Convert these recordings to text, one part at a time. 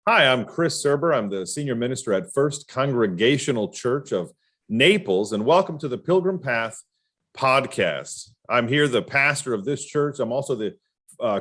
Hi, I'm Chris Surber. I'm the senior minister at First Congregational Church of Naples, and welcome to the Pilgrim Path podcast. I'm here, the pastor of this church. I'm also the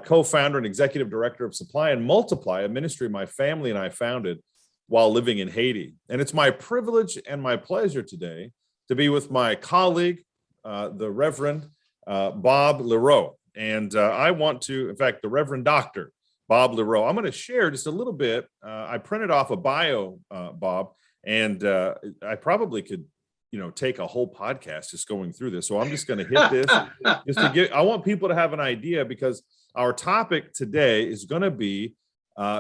co-founder and executive director of Supply and Multiply, a ministry my family and I founded while living in Haiti. And it's my privilege and my pleasure today to be with my colleague, the Reverend Bob Leroe. And I want to, in fact, the Reverend Dr. Bob Leroe. I'm going to share just a little bit. I printed off a bio, Bob, and I probably could, take a whole podcast just going through this. So I'm just going to hit this just to get. I want people to have an idea because our topic today is going to be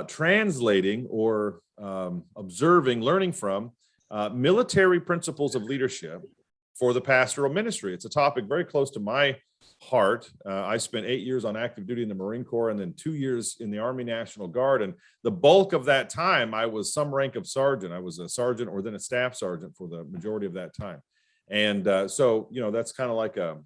translating or observing, learning from military principles of leadership for the pastoral ministry. It's a topic very close to my heart. I spent 8 years on active duty in the Marine Corps and then 2 years in the Army National Guard. And the bulk of that time, I was some rank of sergeant. I was a sergeant or then a staff sergeant for the majority of that time. And so, that's kind of like a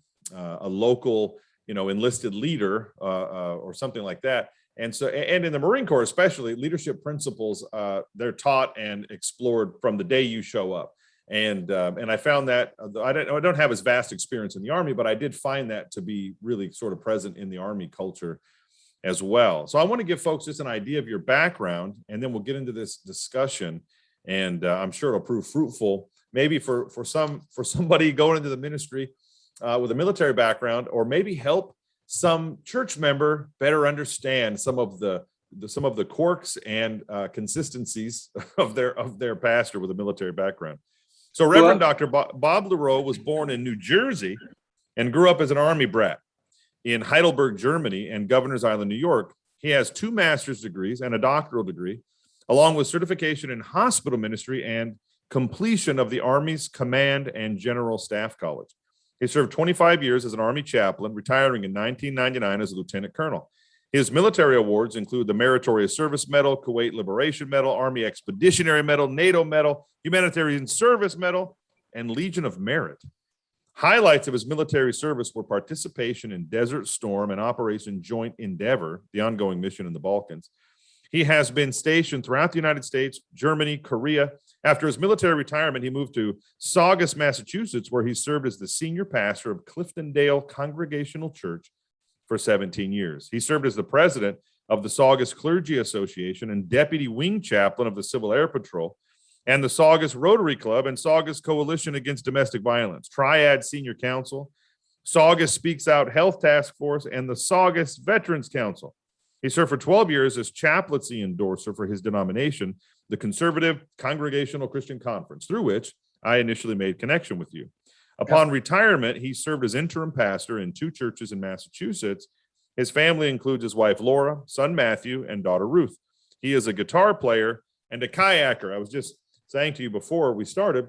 local, enlisted leader or something like that. And so, and in the Marine Corps, especially, leadership principles, they're taught and explored from the day you show up. And I found that I don't have as vast experience in the Army, but I did find that to be really sort of present in the Army culture as well. So I want to give folks just an idea of your background, and then we'll get into this discussion. And I'm sure it'll prove fruitful, maybe for somebody going into the ministry with a military background, or maybe help some church member better understand some of the quirks and consistencies of their pastor with a military background. So Reverend Dr. Bob Leroe was born in New Jersey and grew up as an Army brat in Heidelberg, Germany, and Governor's Island, New York. He has 2 master's degrees and a doctoral degree, along with certification in hospital ministry and completion of the Army's Command and General Staff College. He served 25 years as an Army chaplain, retiring in 1999 as a lieutenant colonel. His military awards include the Meritorious Service Medal, Kuwait Liberation Medal, Army Expeditionary Medal, NATO Medal, Humanitarian Service Medal, and Legion of Merit. Highlights of his military service were participation in Desert Storm and Operation Joint Endeavor, the ongoing mission in the Balkans. He has been stationed throughout the United States, Germany, Korea. After his military retirement, he moved to Saugus, Massachusetts, where he served as the senior pastor of Cliftondale Congregational Church for 17 years. He served as the president of the Saugus Clergy Association and deputy wing chaplain of the Civil Air Patrol and the Saugus Rotary Club and Saugus Coalition Against Domestic Violence, Triad Senior Council, Saugus Speaks Out Health Task Force, and the Saugus Veterans Council. He served for 12 years as chaplaincy endorser for his denomination, the Conservative Congregational Christian Conference, through which I initially made connection with you. Upon retirement, he served as interim pastor in 2 churches in Massachusetts. His family includes his wife, Laura, son, Matthew, and daughter, Ruth. He is a guitar player and a kayaker. I was just saying to you before we started,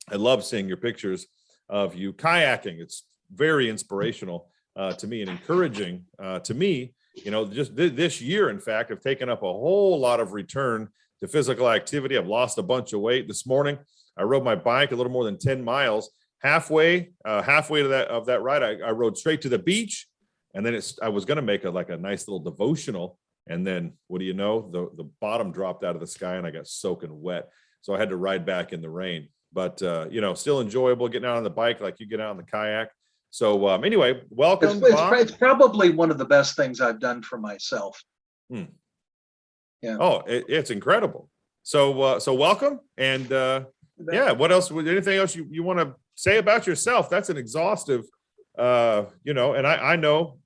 I love seeing your pictures of you kayaking. It's very inspirational to me and encouraging to me. Just this year, in fact, I've taken up a whole lot of return to physical activity. I've lost a bunch of weight. This morning, I rode my bike a little more than 10 miles. Halfway to that ride, I rode straight to the beach, and then I was going to make a nice little devotional, and then what do you know? The bottom dropped out of the sky, and I got soaking wet, so I had to ride back in the rain. But still enjoyable getting out on the bike like you get out on the kayak. So anyway, welcome. It's probably one of the best things I've done for myself. Yeah. Oh, it's incredible. So welcome, and what else? Anything else you want to say about yourself? That's an exhaustive, and I know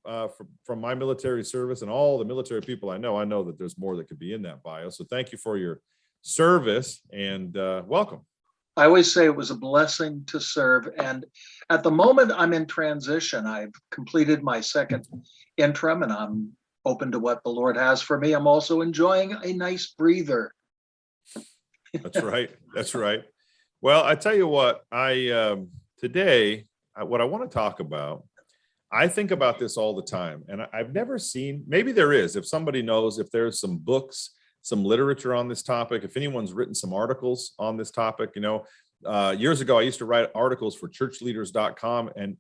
from my military service and all the military people I know that there's more that could be in that bio. So thank you for your service and welcome. I always say it was a blessing to serve. And at the moment I'm in transition. I've completed my second interim and I'm open to what the Lord has for me. I'm also enjoying a nice breather. That's right. That's right. Well, I tell you what, today, what I want to talk about, I think about this all the time, and I've never seen, maybe there is, if somebody knows, if there's some books, some literature on this topic, if anyone's written some articles on this topic, years ago, I used to write articles for churchleaders.com, and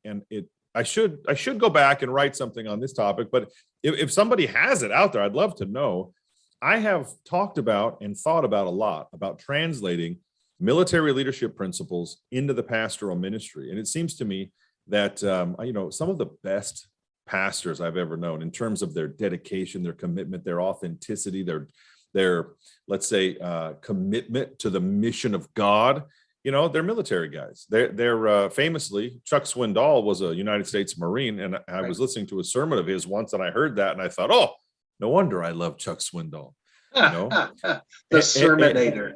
I should go back and write something on this topic, but if somebody has it out there, I'd love to know. I have talked about and thought about a lot about translating military leadership principles into the pastoral ministry. And it seems to me that, some of the best pastors I've ever known in terms of their dedication, their commitment, their authenticity, their let's say, commitment to the mission of God, they're military guys. They're famously, Chuck Swindoll was a United States Marine. And I was listening to a sermon of his once, and I heard that and I thought, oh, no wonder I love Chuck Swindoll. The Sermonator.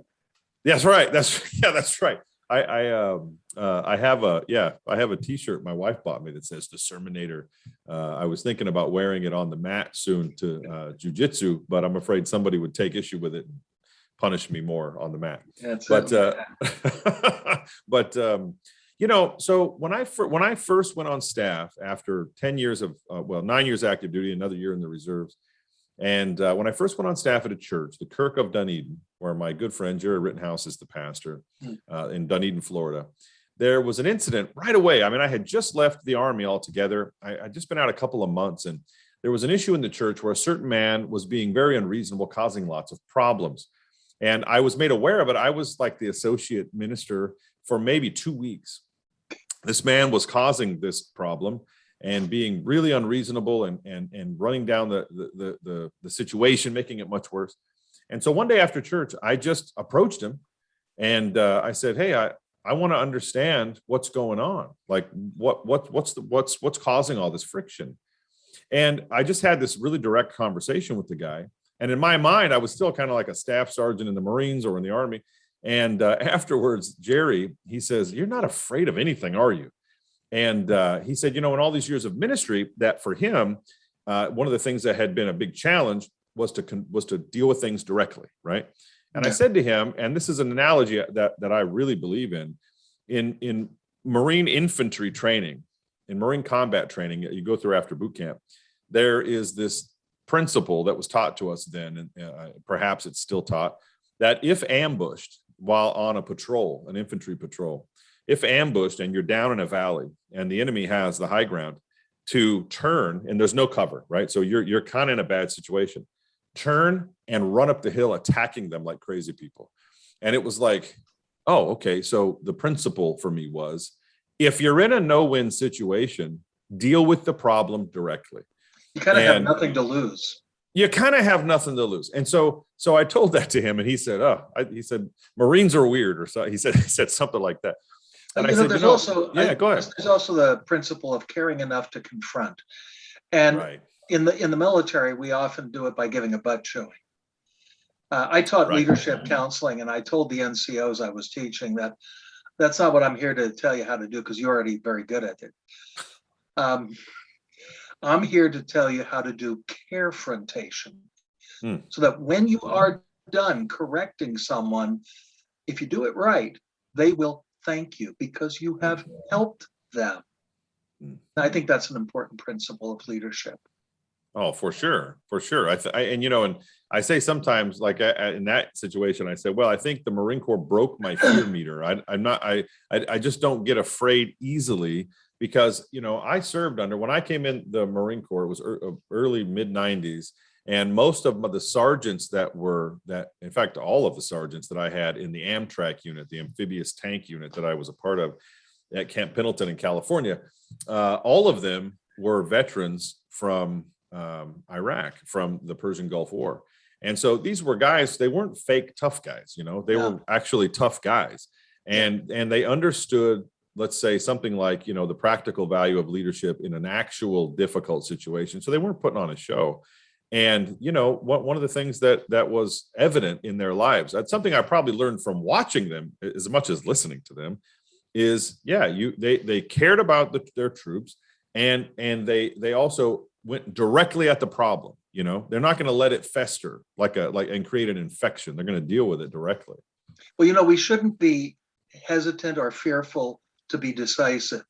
That's right. That's right. I have a T-shirt my wife bought me that says the Sermonator. I was thinking about wearing it on the mat soon to jujitsu, but I'm afraid somebody would take issue with it and punish me more on the mat. So when I first went on staff after 10 years of 9 years active duty, another year in the reserves. And when I first went on staff at a church, the Kirk of Dunedin, where my good friend Jerry Rittenhouse is the pastor in Dunedin, Florida, there was an incident right away. I mean, I had just left the Army altogether. I'd just been out a couple of months, and there was an issue in the church where a certain man was being very unreasonable, causing lots of problems. And I was made aware of it. I was like the associate minister for maybe 2 weeks. This man was causing this problem and being really unreasonable and running down the situation, making it much worse. And so one day after church, I just approached him and I said, hey, I want to understand what's going on. Like what's causing all this friction? And I just had this really direct conversation with the guy. And in my mind, I was still kind of like a staff sergeant in the Marines or in the Army. And afterwards, Jerry, he says, you're not afraid of anything, are you? And he said, in all these years of ministry, that for him, one of the things that had been a big challenge was to deal with things directly, right? And I said to him, and this is an analogy that I really believe in Marine infantry training, in Marine combat training that you go through after boot camp, there is this principle that was taught to us then, and perhaps it's still taught, that if ambushed while on a patrol, an infantry patrol, if ambushed and you're down in a valley and the enemy has the high ground, to turn, and there's no cover, right? So you're kind of in a bad situation. Turn and run up the hill, attacking them like crazy people. And it was like, oh, okay. So the principle for me was, if you're in a no-win situation, deal with the problem directly. You kind of have nothing to lose. You kind of have nothing to lose. And so I told that to him, and he said, he said, Marines are weird, or so. He said something like that. And I said, there's also, go ahead. There's also the principle of caring enough to confront. And in the military, we often do it by giving a butt chewing. I taught leadership counseling, and I told the NCOs I was teaching that that's not what I'm here to tell you how to do, because you're already very good at it. I'm here to tell you how to do carefrontation, so that when you are done correcting someone, if you do it right, they will thank you because you have helped them. I think that's an important principle of leadership. Oh, for sure. And I say sometimes, like in that situation, I say, well, I think the Marine Corps broke my fear meter. I just don't get afraid easily, because, I served under, when I came in the Marine Corps, it was early mid 90s. And most of the sergeants in fact, all of the sergeants that I had in the Amtrak unit, the amphibious tank unit that I was a part of at Camp Pendleton in California, all of them were veterans from Iraq, from the Persian Gulf War. And so these were guys, they weren't fake tough guys, they were actually tough guys. And they understood, let's say, something like, the practical value of leadership in an actual difficult situation. So they weren't putting on a show. And, one of the things that was evident in their lives, that's something I probably learned from watching them as much as listening to them, is, they cared about their troops, and they also went directly at the problem. They're not going to let it fester and create an infection. They're going to deal with it directly. Well, we shouldn't be hesitant or fearful to be decisive.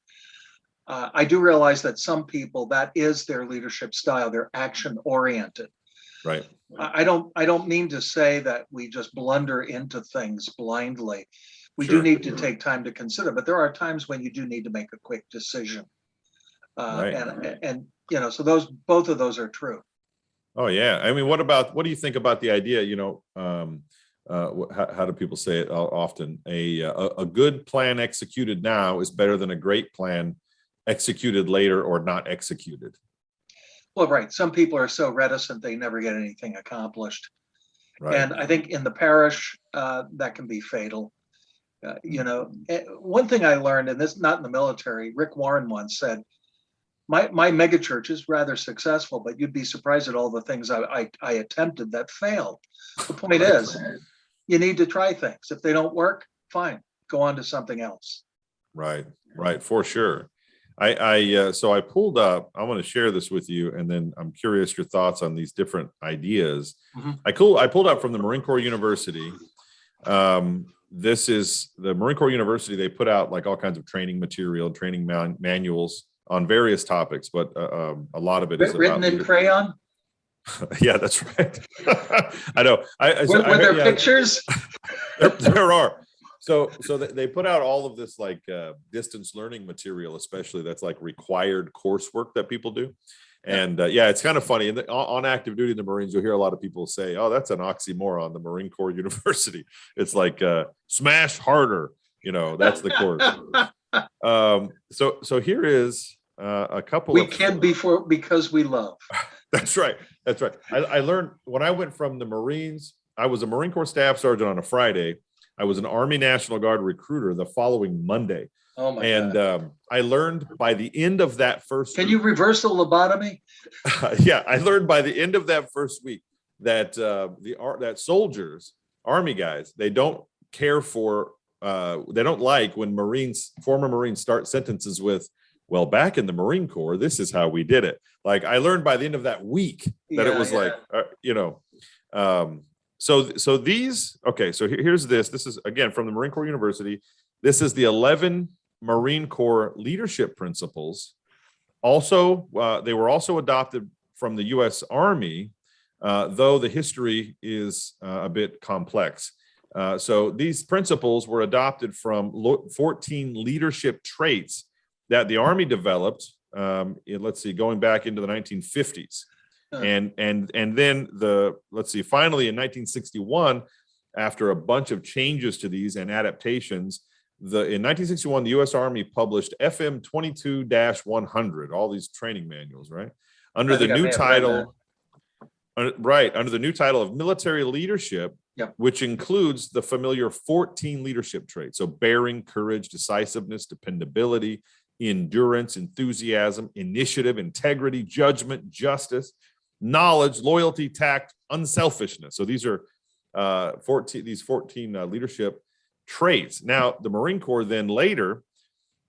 I do realize that some people, that is their leadership style. They're action oriented. Right. I don't mean to say that we just blunder into things blindly. We do need to take time to consider, but there are times when you do need to make a quick decision. So both of those are true. Oh yeah. I mean, what do you think about the idea? How do people say it often? A good plan executed now is better than a great plan executed later or not executed. Well, right. Some people are so reticent they never get anything accomplished. Right. And I think in the parish, that can be fatal. One thing I learned, and this not in the military, Rick Warren once said, my mega church is rather successful, but you'd be surprised at all the things I attempted that failed. The point is, you need to try things. If they don't work, fine, go on to something else. Right, for sure. So I pulled up, I want to share this with you, and then I'm curious your thoughts on these different ideas. Mm-hmm. I pulled up from the Marine Corps University. This is the Marine Corps University. They put out like all kinds of training material, training manuals on various topics, but a lot of it is written in crayon. Yeah, that's right. I know. Were there pictures? There are. So they put out all of this like distance learning material, especially that's like required coursework that people do. And it's kind of funny. And on active duty in the Marines, you'll hear a lot of people say, "Oh, that's an oxymoron." The Marine Corps University. It's like smash harder. That's the course. So here is a couple. We can because we love. That's right. I learned when I went from the Marines. I was a Marine Corps staff sergeant on a Friday. I was an Army National Guard recruiter the following Monday. Oh my God. I learned by the end of that first week. Can you reverse the lobotomy? Yeah, I learned by the end of that first week that that soldiers, Army guys, they don't care for, they don't like when former Marines start sentences with, "Well, back in the Marine Corps, this is how we did it." Like I learned by the end of that week that it was like, So these, okay, so here's this. This is, again, from the Marine Corps University. This is the 11 Marine Corps leadership principles. Also, they were also adopted from the U.S. Army, though the history is a bit complex. So these principles were adopted from 14 leadership traits that the Army developed, going back into the 1950s. And then finally in 1961, after a bunch of changes to these and adaptations, in 1961, the U.S. Army published FM 22-100, all these training manuals, right? Under the new title of military leadership, which includes the familiar 14 leadership traits. So bearing, courage, decisiveness, dependability, endurance, enthusiasm, initiative, integrity, judgment, justice, knowledge, loyalty, tact, unselfishness. So these are 14 leadership traits. Now, the Marine Corps then later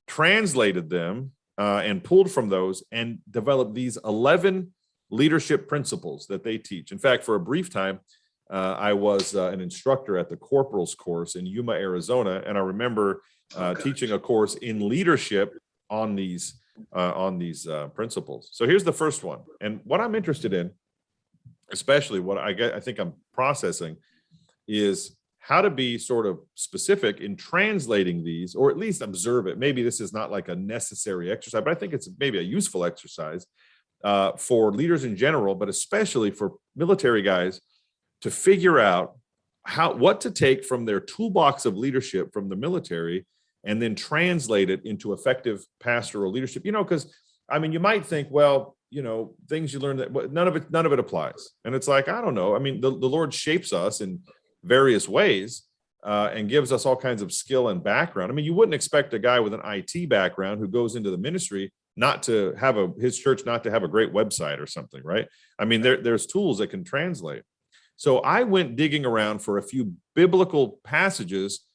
translated them and pulled from those and developed these 11 leadership principles that they teach. In fact, for a brief time, I was an instructor at the corporal's course in Yuma, Arizona, and I remember teaching a course in leadership on these principles. So here's the first one. And what I'm interested in, especially what I think I'm processing, is how to be sort of specific in translating these, or at least observe it. Maybe this is not like a necessary exercise, but I think it's maybe a useful exercise for leaders in general, but especially for military guys to figure out what to take from their toolbox of leadership from the military and then translate it into effective pastoral leadership. Because I mean, you might think, well, things you learn that none of it applies. And it's like, I don't know. I mean, the Lord shapes us in various ways and gives us all kinds of skill and background. I mean, you wouldn't expect a guy with an IT background who goes into the ministry not to have his church not to have a great website or something, right? I mean, there's tools that can translate. So I went digging around for a few biblical passages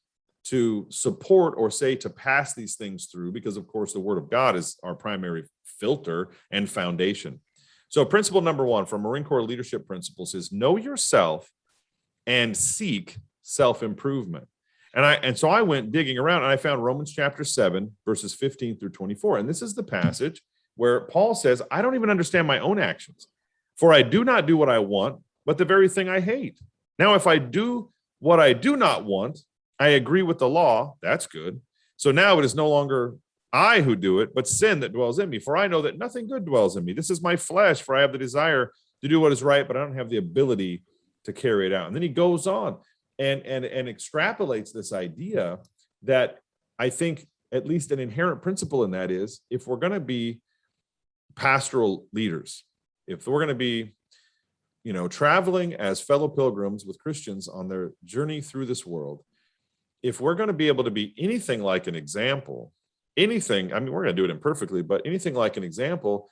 to support or say to pass these things through, because of course the Word of God is our primary filter and foundation. So principle number 1 from Marine Corps leadership principles is know yourself and seek self-improvement. And so I went digging around and I found Romans chapter 7, verses 15 through 24. And this is the passage where Paul says, I don't even understand my own actions, for I do not do what I want, but the very thing I hate. Now, if I do what I do not want, I agree with the law. That's good. So now it is no longer I who do it, but sin that dwells in me. For I know that nothing good dwells in me. This is my flesh, for I have the desire to do what is right, but I don't have the ability to carry it out. And then he goes on and extrapolates this idea that I think at least an inherent principle in that is, if we're going to be pastoral leaders, if we're going to be, traveling as fellow pilgrims with Christians on their journey through this world, if we're going to be able to be anything like an example, we're going to do it imperfectly, but anything like an example,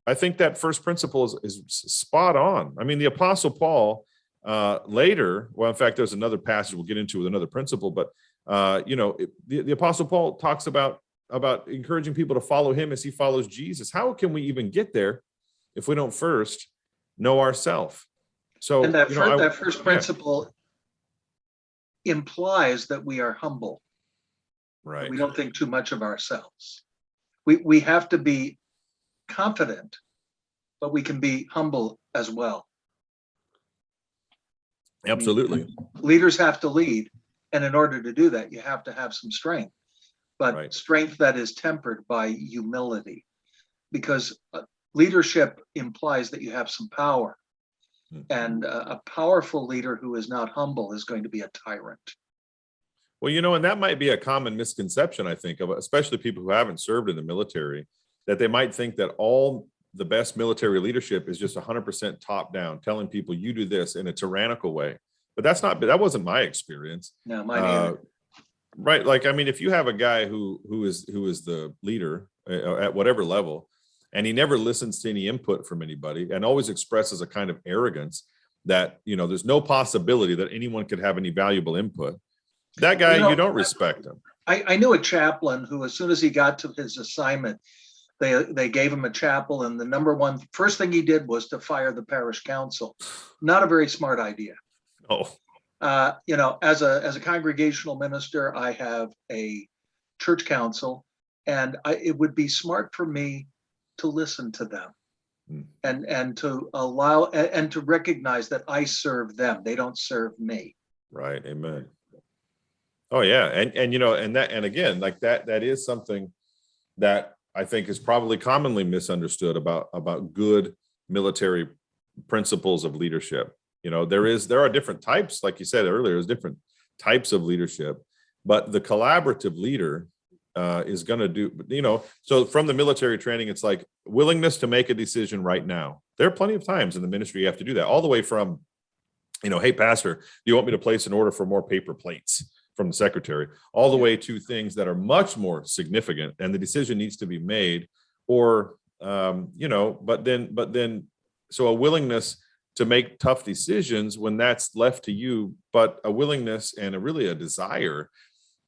I think that first principle is spot on. I mean, the Apostle Paul later, well, in fact, there's another passage we'll get into with another principle, but the Apostle Paul talks about encouraging people to follow him as he follows Jesus. How can we even get there if we don't first know ourselves? So, and that first principle implies that we are humble. Right. We don't think too much of ourselves. We have to be confident, but we can be humble as well. Absolutely. Leaders have to lead. And in order to do that, you have to have some strength, but strength that is tempered by humility, because leadership implies that you have some power. And a powerful leader who is not humble is going to be a tyrant. Well, and that might be a common misconception, I think, of especially people who haven't served in the military, that they might think that all the best military leadership is just 100% top down, telling people you do this in a tyrannical way. But that wasn't my experience. No, mine either. Right. Like, I mean, if you have a guy who is the leader at whatever level, and he never listens to any input from anybody and always expresses a kind of arrogance that, there's no possibility that anyone could have any valuable input, that guy, you don't respect him. I knew a chaplain who, as soon as he got to his assignment, they gave him a chapel, and the first thing he did was to fire the parish council. Not a very smart idea. Oh, as a congregational minister, I have a church council, and it would be smart for me to listen to them and to allow and to recognize that I serve them. They don't serve me. Right. Amen. Oh yeah. And again, like that is something that I think is probably commonly misunderstood about good military principles of leadership. There are different types, like you said earlier, there's different types of leadership, but the collaborative leader is going to do, so from the military training, it's like willingness to make a decision right now. There are plenty of times in the ministry you have to do that, all the way from, hey, pastor, do you want me to place an order for more paper plates from the secretary, all the way to things that are much more significant and the decision needs to be made, or, but then, so a willingness to make tough decisions when that's left to you, but a willingness and a desire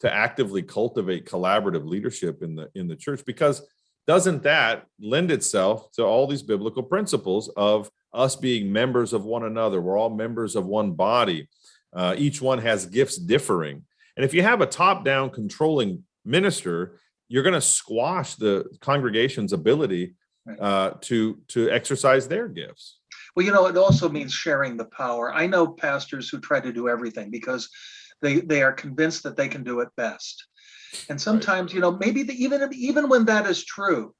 to actively cultivate collaborative leadership in the church, because doesn't that lend itself to all these biblical principles of us being members of one another? We're all members of one body. Each one has gifts differing. And if you have a top-down controlling minister, you're going to squash the congregation's ability to exercise their gifts. Well, it also means sharing the power. I know pastors who try to do everything because they are convinced that they can do it best. And sometimes, maybe even when that is true,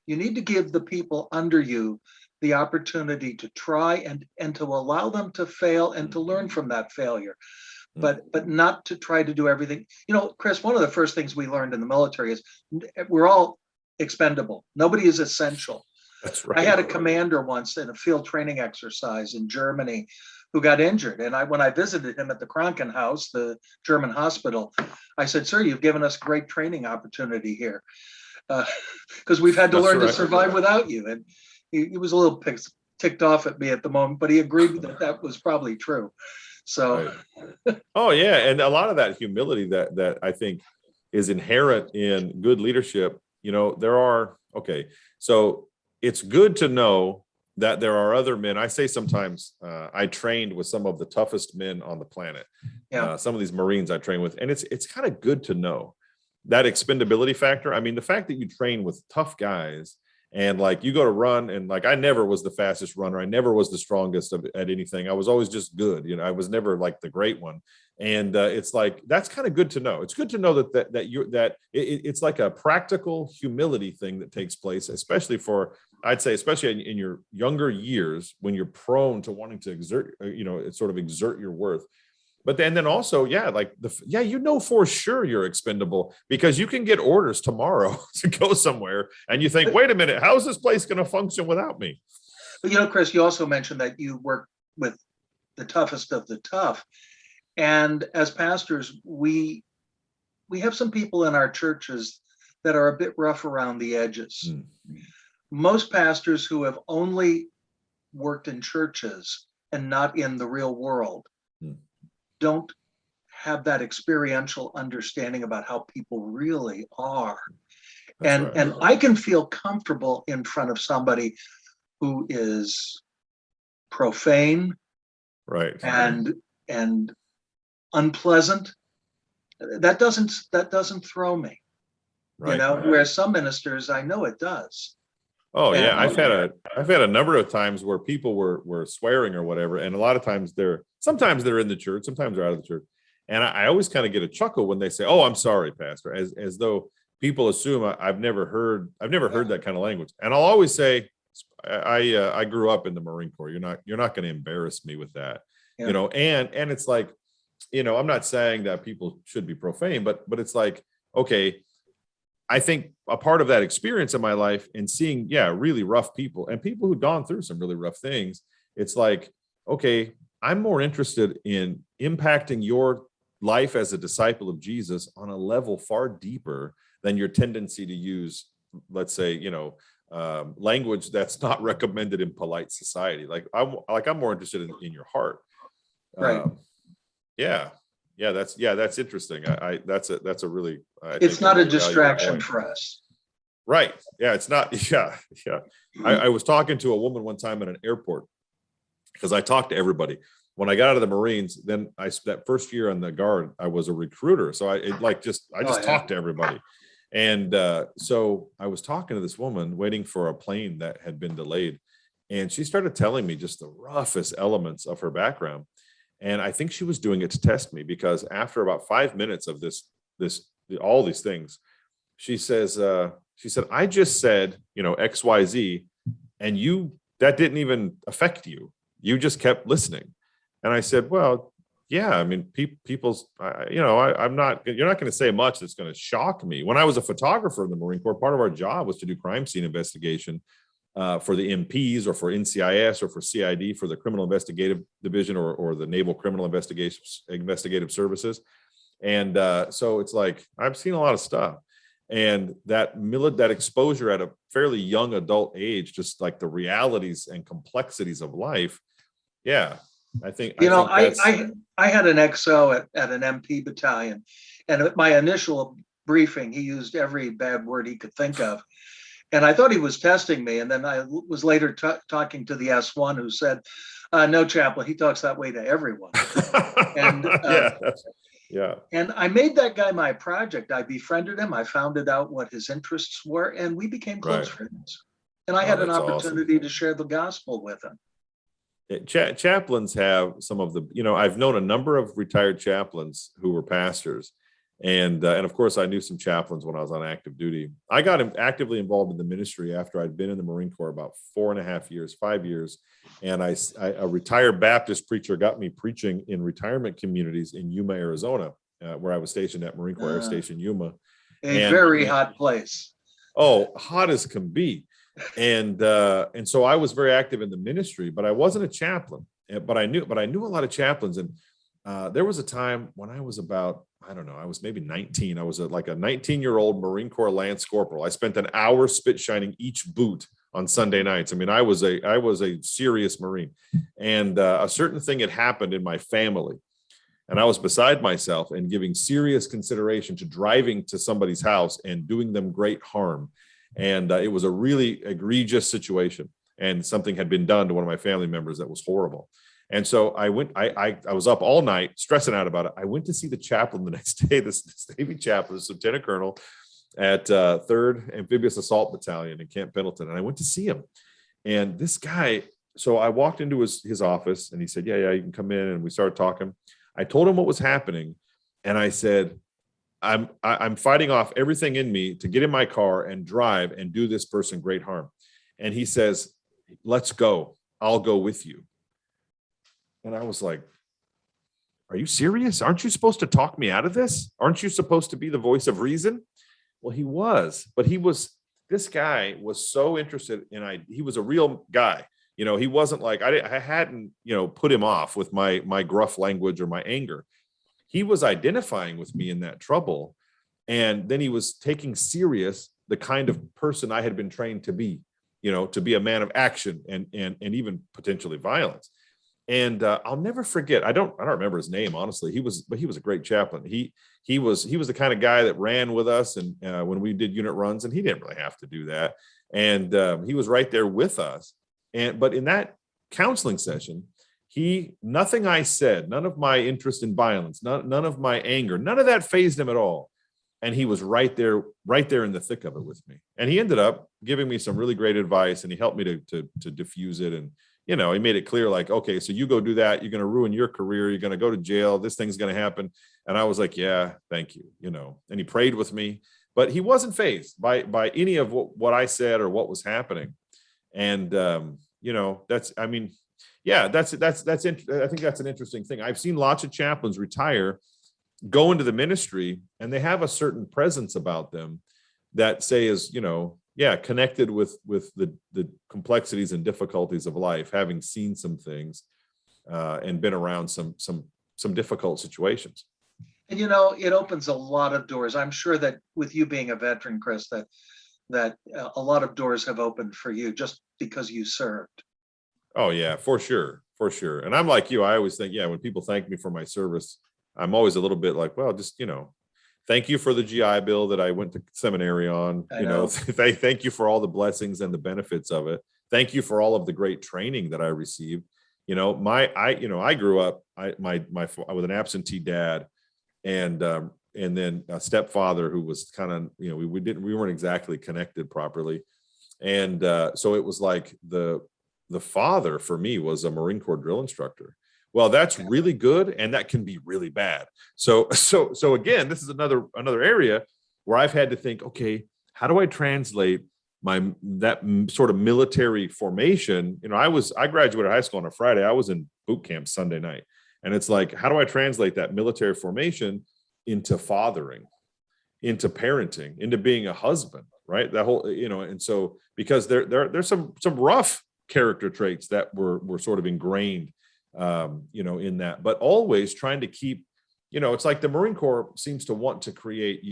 you need to give the people under you the opportunity to try and to allow them to fail and to learn from that failure, but not to try to do everything. Chris, one of the first things we learned in the military is we're all expendable. Nobody is essential. That's right. I had a commander once in a field training exercise in Germany who got injured. And when I visited him at the Krankenhaus, the German hospital, I said, "Sir, you've given us great training opportunity here because we've had to learn to survive without you." And he was a little ticked off at me at the moment, but he agreed that was probably true. So, oh yeah, and a lot of that humility that I think is inherent in good leadership. So it's good to know that there are other men. I say sometimes I trained with some of the toughest men on the planet. Yeah. Some of these Marines I train with, and it's kind of good to know that expendability factor. I mean, the fact that you train with tough guys and like you go to run, and like I never was the fastest runner. I never was the strongest at anything. I was always just good. I was never like the great one. And it's like that's kind of good to know. It's good to know that it's like a practical humility thing that takes place, especially for I'd say, especially in your younger years, when you're prone to wanting to exert, sort of exert your worth. But then also, yeah, like for sure you're expendable because you can get orders tomorrow to go somewhere and you think, wait a minute, how's this place going to function without me? But Chris, you also mentioned that you work with the toughest of the tough. And as pastors, we have some people in our churches that are a bit rough around the edges. Most pastors who have only worked in churches and not in the real world don't have that experiential understanding about how people really are. And I can feel comfortable in front of somebody who is profane, right, and unpleasant. That doesn't throw me, right. Whereas some ministers, I know it does. Oh yeah, I've had a number of times where people were swearing or whatever, and a lot of times sometimes they're in the church, sometimes they're out of the church, and I always kind of get a chuckle when they say, "Oh, I'm sorry, Pastor," as though people assume I've never heard that kind of language, and I'll always say, I grew up in the Marine Corps. You're not going to embarrass me with that, and it's like, I'm not saying that people should be profane, but it's like, okay. I think a part of that experience in my life and seeing, really rough people and people who've gone through some really rough things, it's like, okay, I'm more interested in impacting your life as a disciple of Jesus on a level far deeper than your tendency to use, let's say, language that's not recommended in polite society. I'm more interested in your heart. Right. That's interesting. That's a really. It's not a distraction for us. Right. Yeah. It's not. Yeah. Yeah. I was talking to a woman one time at an airport because I talked to everybody. When I got out of the Marines, then that first year on the Guard, I was a recruiter. So I just talked to everybody. And so I was talking to this woman waiting for a plane that had been delayed. And she started telling me just the roughest elements of her background. And I think she was doing it to test me because after about 5 minutes of all these things, she said, I just said, XYZ, and that didn't even affect you. You just kept listening. And I said, well, yeah, I mean, people's, you're not going to say much that's going to shock me. When I was a photographer in the Marine Corps, part of our job was to do crime scene investigation for the MPs or for NCIS or for CID, for the Criminal Investigative Division or the Naval Criminal Investigative Services. And so it's like, I've seen a lot of stuff. And that exposure at a fairly young adult age, just like the realities and complexities of life. Yeah, I think I had an XO at an MP battalion, and at my initial briefing, he used every bad word he could think of. And I thought he was testing me. And then I was later talking to the S1 who said, no, Chaplain, he talks that way to everyone. And and I made that guy my project. I befriended him. I found out what his interests were, and we became close friends. And I had an opportunity to share the gospel with him. Chaplains have some of the, I've known a number of retired chaplains who were pastors. And of course, I knew some chaplains when I was on active duty. I got actively involved in the ministry after I'd been in the Marine Corps about 5 years. And a retired Baptist preacher got me preaching in retirement communities in Yuma, Arizona, where I was stationed at Marine Corps Air Station Yuma. A very hot place. Oh, hot as can be. And so I was very active in the ministry, but I wasn't a chaplain. But I knew a lot of chaplains. And there was a time when I was about, I don't know, I was maybe 19. I was like a 19-year-old Marine Corps Lance Corporal. I spent an hour spit shining each boot on Sunday nights. I mean, I was a serious Marine, and a certain thing had happened in my family, and I was beside myself and giving serious consideration to driving to somebody's house and doing them great harm. And it was a really egregious situation, and something had been done to one of my family members that was horrible. And so I was up all night stressing out about it. I went to see the chaplain the next day, this Navy chaplain, this lieutenant colonel at 3rd Amphibious Assault Battalion in Camp Pendleton. And I went to see him. And this guy, so I walked into his office and he said, yeah, you can come in. And we started talking. I told him what was happening. And I said, I'm fighting off everything in me to get in my car and drive and do this person great harm. And he says, let's go. I'll go with you. And I was like, are you serious? Aren't you supposed to talk me out of this? Aren't you supposed to be the voice of reason? Well, he was, but this guy was so interested in, he was a real guy. He wasn't like, I hadn't, put him off with my gruff language or my anger. He was identifying with me in that trouble. And then he was taking serious the kind of person I had been trained to be, to be a man of action and even potentially violence. And I'll never forget. I don't remember his name, honestly. But he was a great chaplain. He was the kind of guy that ran with us, and when we did unit runs, and he didn't really have to do that. And he was right there with us. But in that counseling session, nothing I said, none of my interest in violence, none of my anger, none of that fazed him at all. And he was right there in the thick of it with me. And he ended up giving me some really great advice, and he helped me to diffuse it. And he made it clear, like, okay, so you go do that. You're going to ruin your career. You're going to go to jail. This thing's going to happen. And I was like, yeah, thank you. And he prayed with me, but he wasn't fazed by any of what I said or what was happening. And, that's interesting. I think that's an interesting thing. I've seen lots of chaplains retire, go into the ministry, and they have a certain presence about them that is connected with the complexities and difficulties of life, having seen some things and been around some difficult situations. And it opens a lot of doors. I'm sure that with you being a veteran, Chris, that a lot of doors have opened for you just because you served. Oh yeah, for sure. And I'm like you. I always think, when people thank me for my service, I'm always a little bit like, well, just thank you for the GI Bill that I went to seminary on. Thank you for all the blessings and the benefits of it. Thank you for all of the great training that I received. I grew up with an absentee dad, and then a stepfather who was kind of, we weren't exactly connected properly, and so it was like the father for me was a Marine Corps drill instructor. Well, that's really good, and that can be really bad. So again, this is another area where I've had to think, okay, how do I translate that sort of military formation? I graduated high school on a Friday. I was in boot camp Sunday night, and it's like, how do I translate that military formation into fathering, into parenting, into being a husband, right? That whole, and so because there's some rough character traits that were sort of ingrained in that, but always trying to keep, it's like the Marine Corps seems to want to create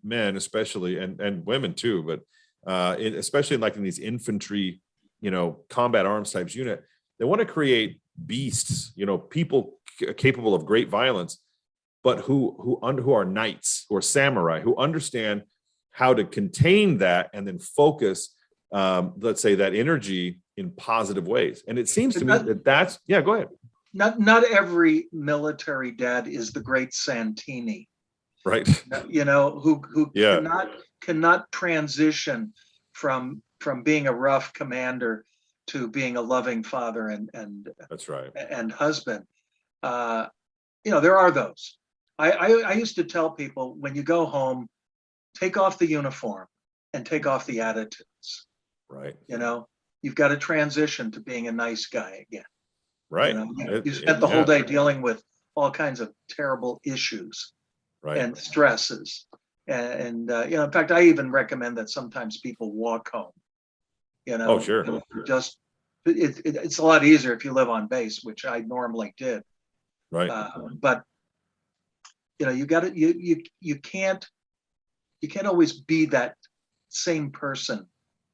men, especially, and women too, but especially like in these infantry, combat arms types unit, they want to create beasts, people capable of great violence, but who are knights, who are samurai, who understand how to contain that and then focus, let's say, that energy in positive ways. And it seems to me that's go ahead. Not every military dad is the great Santini, right? Who cannot transition from being a rough commander to being a loving father and that's right, and husband. There are those. I used to tell people, when you go home, take off the uniform and take off the attitudes. Right. You've got to transition to being a nice guy again. Right. You spent the whole day dealing with all kinds of terrible issues, right, and stresses. And in fact, I even recommend that sometimes people walk home. Oh, sure. Just it's a lot easier if you live on base, which I normally did. Right. But you got to you can't always be that same person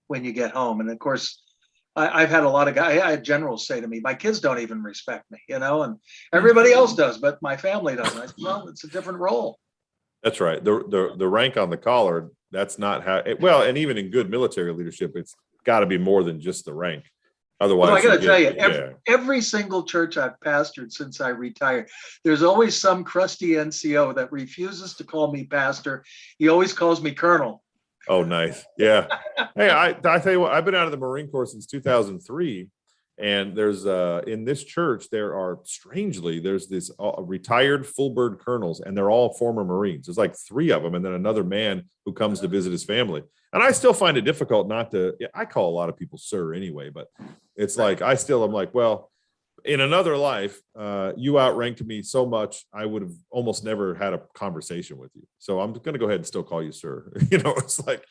when you get home. And of course, I've had a lot of guys. I had generals say to me, "My kids don't even respect me," and everybody else does, but my family doesn't. I said, well, it's a different role. That's right. The rank on the collar. That's not how. And even in good military leadership, it's got to be more than just the rank. Otherwise, I got to tell you, every single church I've pastored since I retired, there's always some crusty NCO that refuses to call me pastor. He always calls me colonel. Oh, nice. Yeah. Hey, I tell you what, I've been out of the Marine Corps since 2003. And there's in this church, there's this retired full bird colonels, and they're all former Marines. There's like 3 of them, and then another man who comes to visit his family. And I still find it difficult not to, I call a lot of people sir anyway, but it's like, I'm like, well, in another life, you outranked me so much, I would have almost never had a conversation with you. So I'm going to go ahead and still call you sir. It's like,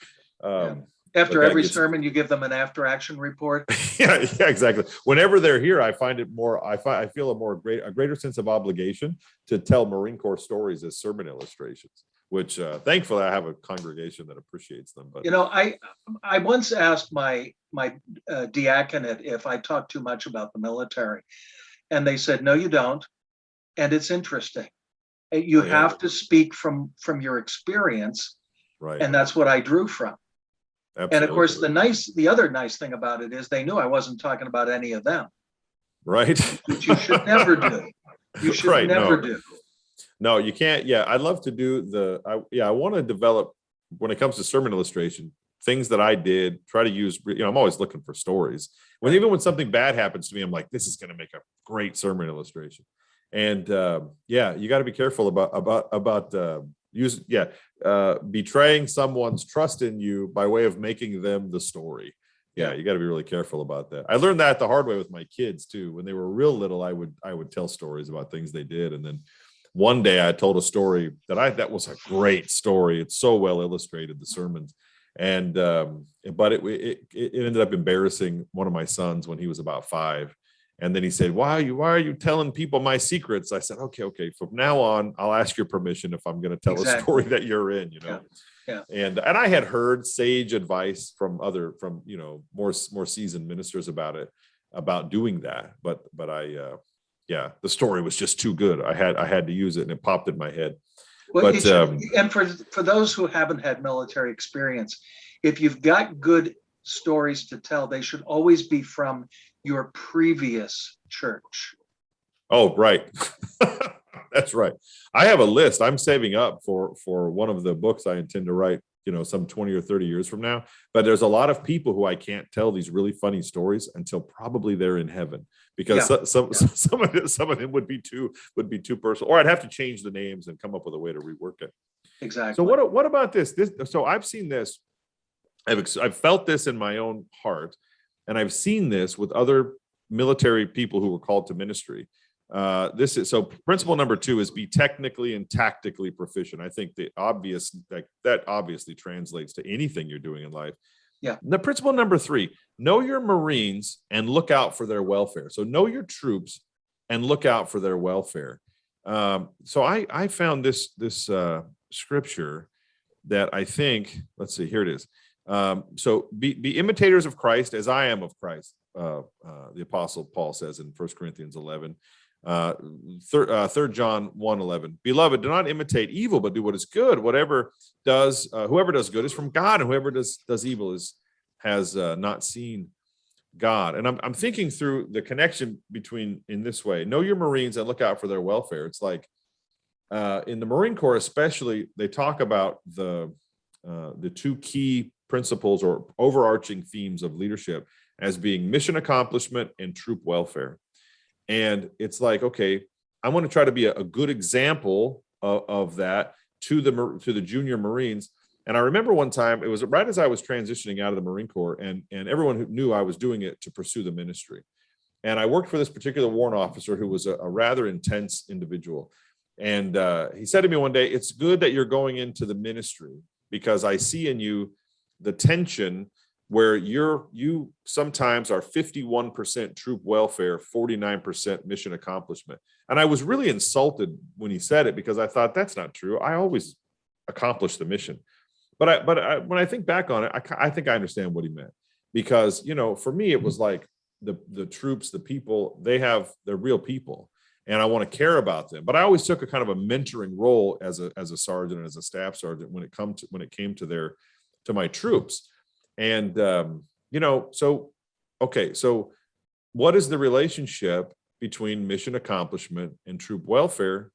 after every sermon, you give them an after action report. yeah, exactly. Whenever they're here, I find it more, I feel a greater sense of obligation to tell Marine Corps stories as sermon illustrations, which thankfully I have a congregation that appreciates them. But I once asked my diaconate if I talked too much about the military, and they said, no, you don't. And it's interesting. You have to speak from your experience. Right. And that's what I drew from. Absolutely. And of course, the other nice thing about it is they knew I wasn't talking about any of them. Right. Which you should never do. You should never do. No, you can't. Yeah, I'd love to do I want to develop, when it comes to sermon illustration, things that I did, try to use, I'm always looking for stories. Even when something bad happens to me, I'm like, this is going to make a great sermon illustration. And you got to be careful about betraying someone's trust in you by way of making them the story. Yeah, you got to be really careful about that. I learned that the hard way with my kids too. When they were real little, I would tell stories about things they did, and then one day I told a story that was a great story. It's so well illustrated, the sermons, and but it ended up embarrassing one of my sons when he was about 5. And then he said, why are you telling people my secrets? I said, okay. From now on, I'll ask your permission if I'm going to tell a story that you're in, Yeah. And I had heard sage advice from more seasoned ministers about doing that. But the story was just too good. I had to use it, and it popped in my head. Well, and for those who haven't had military experience, if you've got good stories to tell, they should always be from your previous church. Oh, right. That's right. I have a list I'm saving up for one of the books I intend to write, some 20 or 30 years from now. But there's a lot of people who I can't tell these really funny stories until probably they're in heaven, because some of them would be too personal, or I'd have to change the names and come up with a way to rework it. Exactly. So what about this? So I've seen this. I've felt this in my own heart, and I've seen this with other military people who were called to ministry. Principle number 2 is be technically and tactically proficient. I think that obviously translates to anything you're doing in life. Yeah. The principle number 3, know your Marines and look out for their welfare. So know your troops and look out for their welfare. So I found this scripture that I think, let's see, here it is. So be imitators of Christ as I am of Christ. The Apostle Paul says in 1 Corinthians 11, 3 John 1:11. Beloved, do not imitate evil, but do what is good. Whoever does good is from God, and whoever does evil has not seen God. And I'm thinking through the connection in this way. Know your Marines and look out for their welfare. It's like in the Marine Corps, especially, they talk about the 2 key principles or overarching themes of leadership as being mission accomplishment and troop welfare. And it's like, okay, I want to try to be a good example of that to the junior Marines. And I remember one time, it was right as I was transitioning out of the Marine Corps, and everyone who knew I was doing it to pursue the ministry. And I worked for this particular warrant officer who was a rather intense individual. And he said to me one day, it's good that you're going into the ministry, because I see in you the tension where you sometimes are 51% troop welfare, 49% mission accomplishment. And I was really insulted when he said it, because I thought, that's not true. I always accomplish the mission. But when I think back on it, I think I understand what he meant, because, for me, it was like the troops, the people, they're real people, and I want to care about them. But I always took a kind of a mentoring role as a sergeant and as a staff sergeant when it came to my troops. And, so what is the relationship between mission accomplishment and troop welfare?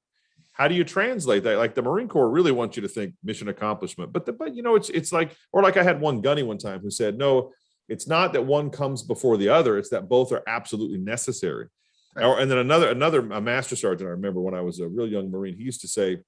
How do you translate that? Like, the Marine Corps really wants you to think mission accomplishment, but it's like, or like I had one gunny one time who said, no, it's not that one comes before the other. It's that both are absolutely necessary. Right. And then a master sergeant, I remember when I was a real young Marine, he used to say,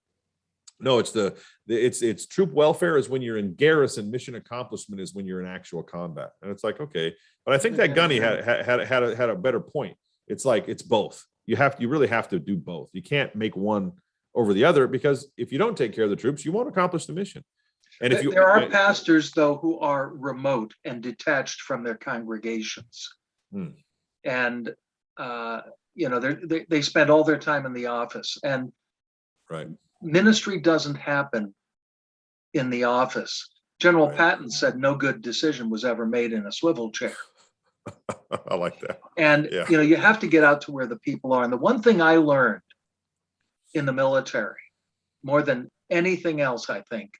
no, it's troop welfare is when you're in garrison, mission accomplishment is when you're in actual combat. And it's like, okay, but I think that Gunny had a better point. It's like, it's both. You really have to do both. You can't make one over the other, because if you don't take care of the troops, you won't accomplish the mission. And if there are pastors, though, who are remote and detached from their congregations. And they spend all their time in the office, and right. Ministry doesn't happen in the office. General Patton said no good decision was ever made in a swivel chair. I like that. And you have to get out to where the people are. And the one thing I learned in the military, more than anything else, I think,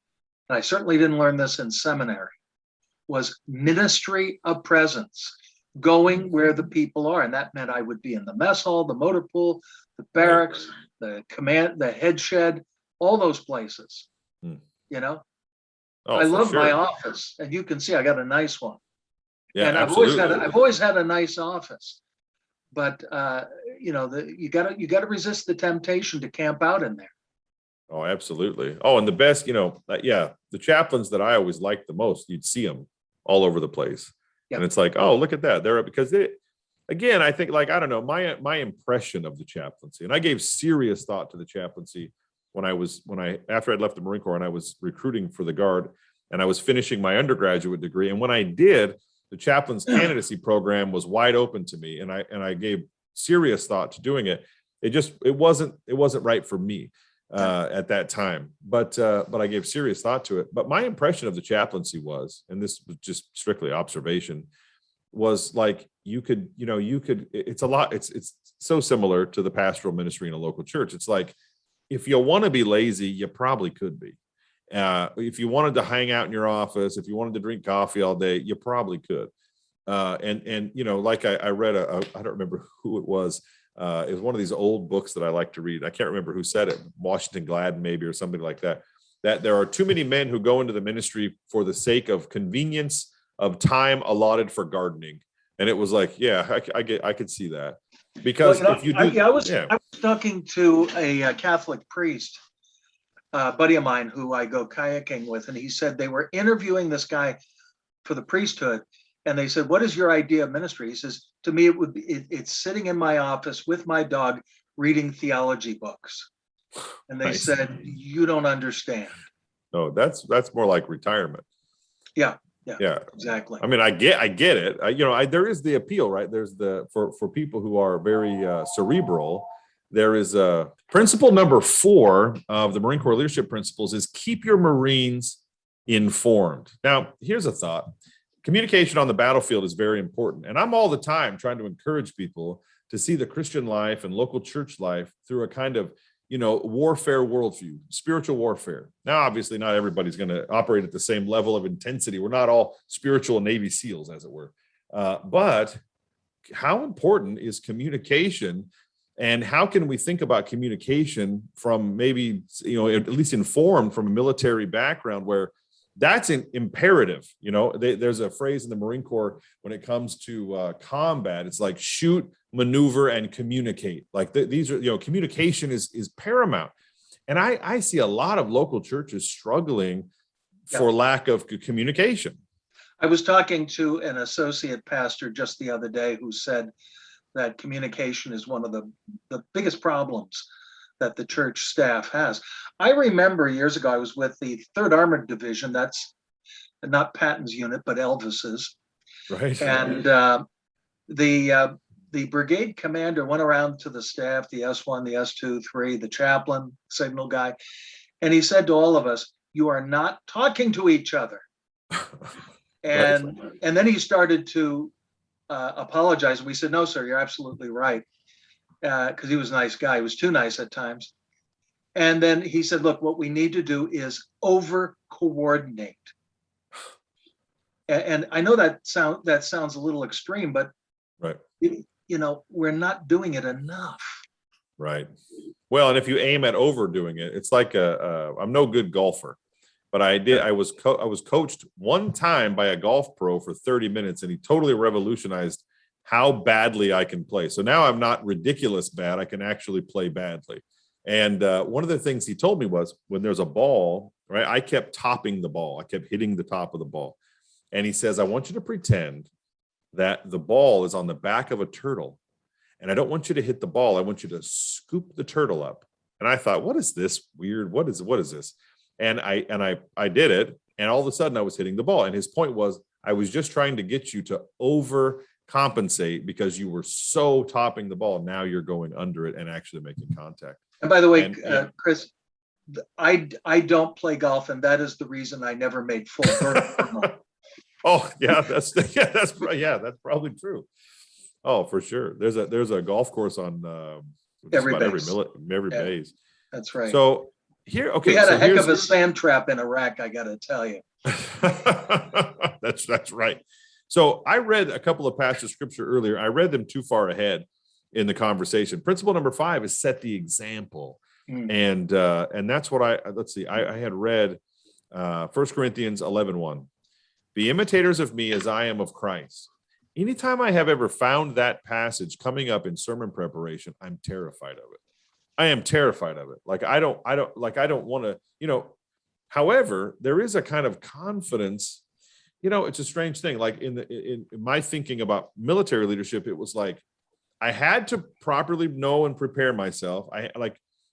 and I certainly didn't learn this in seminary, was ministry of presence, going where the people are. And that meant I would be in the mess hall, the motor pool, the barracks, the command, the head shed, all those places. I love my office, and you can see I got a nice one. Yeah, and absolutely. I've always had a nice office, but you gotta resist the temptation to camp out in there. Oh, absolutely. Oh, and the best, the chaplains that I always liked the most, you'd see them all over the place. Yep. And it's like, oh, look at that. Again, I think, like, I don't know, my impression of the chaplaincy, and I gave serious thought to the chaplaincy after I'd left the Marine Corps and I was recruiting for the Guard, and I was finishing my undergraduate degree. And when I did, the chaplain's candidacy program was wide open to me, and I gave serious thought to doing it. It wasn't right for me at that time, but I gave serious thought to it. But my impression of the chaplaincy was, and this was just strictly observation, was like it's a lot. It's so similar to the pastoral ministry in a local church. It's like, if you want to be lazy, you probably could be. If you wanted to hang out in your office, if you wanted to drink coffee all day, you probably could. Like I read I don't remember who it was. It was one of these old books that I like to read. I can't remember who said it, Washington Gladden maybe, or something like that, that there are too many men who go into the ministry for the sake of convenience of time allotted for gardening. And it was like, I could see that. Because if you do, I was talking to a Catholic priest, buddy of mine who I go kayaking with, and he said they were interviewing this guy for the priesthood, and they said, "What is your idea of ministry?" He says, "To me, it's sitting in my office with my dog reading theology books." And they said, "You don't understand." No, that's more like retirement. Yeah, exactly. I mean, I get it. There is the appeal, right? There's for people who are very cerebral. There is principle number 4 of the Marine Corps leadership principles is keep your Marines informed. Now, here's a thought. Communication on the battlefield is very important. And I'm all the time trying to encourage people to see the Christian life and local church life through a kind of, warfare worldview, spiritual warfare. Now, obviously, not everybody's going to operate at the same level of intensity. We're not all spiritual Navy SEALs, as it were. But how important is communication? And how can we think about communication from maybe, at least informed from a military background where that's imperative? There's a phrase in the Marine Corps when it comes to combat. It's like shoot, maneuver, and communicate. Like these are, communication is paramount. And I see a lot of local churches struggling for lack of communication. I was talking to an associate pastor just the other day who said that communication is one of the biggest problems that the church staff has. I remember years ago, I was with the 3rd Armored Division. That's not Patton's unit, but Elvis's. Right. And the brigade commander went around to the staff, the S1, the S2, 3, the chaplain, signal guy, and he said to all of us, "You are not talking to each other." And then he started to apologize. We said, "No, sir, you're absolutely right." Because he was a nice guy. He was too nice at times. And then he said, "Look, what we need to do is over coordinate." And I know that sounds a little extreme, but we're not doing it enough. Right. Well, and if you aim at overdoing it, it's like I'm no good golfer. but I did. I was coached one time by a golf pro for 30 minutes, and he totally revolutionized how badly I can play. So now I'm not ridiculous bad. I can actually play badly. And one of the things he told me was when there's a ball, right, I kept topping the ball. I kept hitting the top of the ball. And he says, I want you to pretend that the ball is on the back of a turtle. And I don't want you to hit the ball. I want you to scoop the turtle up. And I thought, what is this weird? What is this? And I did it. And all of a sudden I was hitting the ball. And his point was, I was just trying to get you to overcompensate because you were so topping the ball. Now you're going under it and actually making contact. And by the way, Chris, I don't play golf, and that is the reason I never made full birdie. Oh yeah, that's probably true. Oh, for sure. There's a golf course on every base. Every base. That's right. So here, okay, we had a heck of a sand trap in Iraq, I got to tell you. That's right. So I read a couple of passages of scripture earlier. I read them too far ahead in the conversation. Principle number 5 is set the example. And that's what I had read 1 Corinthians 11:1. Be imitators of me as I am of Christ. Anytime I have ever found that passage coming up in sermon preparation, I'm terrified of it. I am terrified of it. Like I don't want to, however, there is a kind of confidence, it's a strange thing. Like in my thinking about military leadership, it was like, I had to properly know and prepare myself.